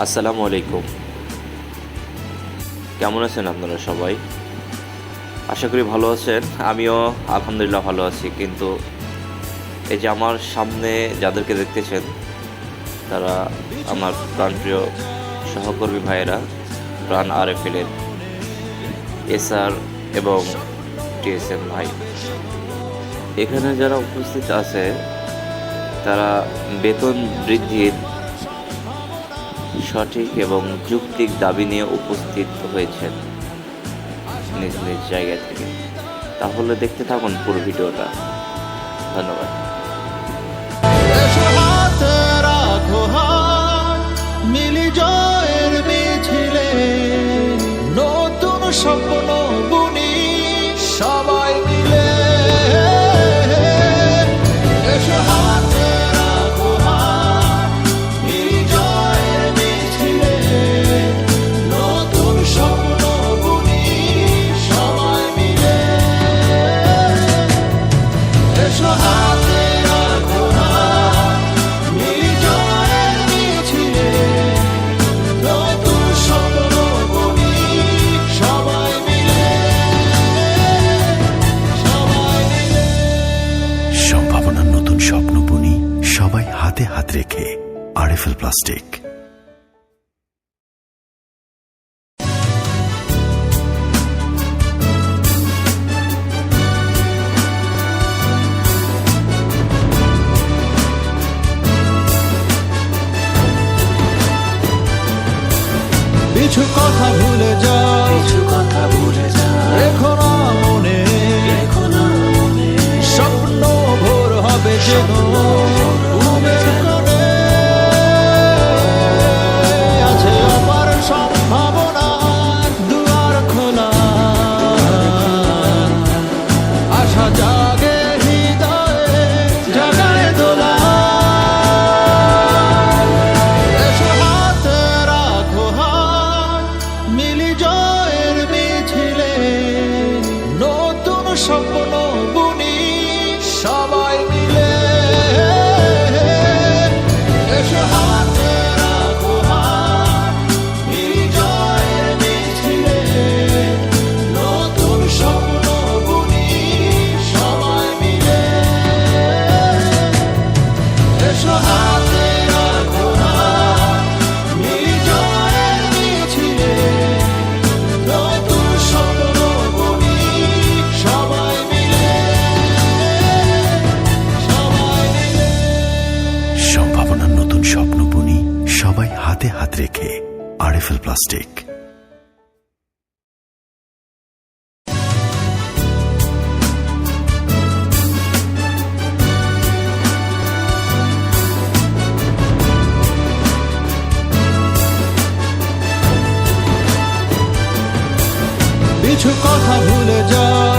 আসসালামু আলাইকুম। কেমন আছেন আপনারা সবাই? আশা করি ভালো আছেন। আমিও আলহামদুলিল্লাহ ভালো আছি। কিন্তু এই যে আমার সামনে যাদেরকে দেখতেছেন তারা আমার প্রাণপ্রিয় সহকর্মী ভাইয়েরা, প্রাণ আরএফএল-এর এসআর এবং টিএসএম ভাই। এখানে যারা উপস্থিত আছে তারা বেতন বৃদ্ধির সঠিক এবং যৌক্তিক দাবি নিয়ে উপস্থিত হয়েছেন নিজ নিজ জায়গা থেকে। তাহলে দেখতে থাকুন পুরো ভিডিওটা। ধন্যবাদ। মিলি জয়ের মিছিলে নতুন স্বপ্ন বুনি সবাই মিলে। এসো হাতে রাখো হাত, মিলি জয়ের মিছিলে নতুন স্বপ্ন বুনি সবাই মিলে। এসো হাতে রাখো হাত, মিলি জয়ের মিছিলে নতুন স্বপ্ন বুনি সবাই মিলে, সবাই মিলে। সম্ভাবনার নতুন স্বপ্ন বুনি সবাই হাতে হাত রেখে। RFL plastic. কিছু কথা ভুলে যাও, রেখো না মনে, স্বপ্ন ভোর হবে যেন ঘুমের কোণে। আছে অপার সম্ভাবনা, দুয়ার খোলা, আশা জাগে হৃদয়ে, জাগায় দোলা। এসো হাতে রাখো হাত, মিলি জয়ের মিছিলে নতুন স্বপ্ন বুনি সবাই মিলে। এসো হাতে রাখো হাত, মিলি জয়ের মিছিলে নতুন স্বপ্ন বুনি সবাই মিলে। এসো হাতে রাখো হাত, মিলি জয়ের মিছিলে নতুন স্বপ্ন বুনি সবাই মিলে, সবাই মিলে। সম্ভাবনার নতুন স্বপ্ন বুনি সবাই হাতে হাত রেখে। RFL plastic. কিছু কথা ভুলে যাও,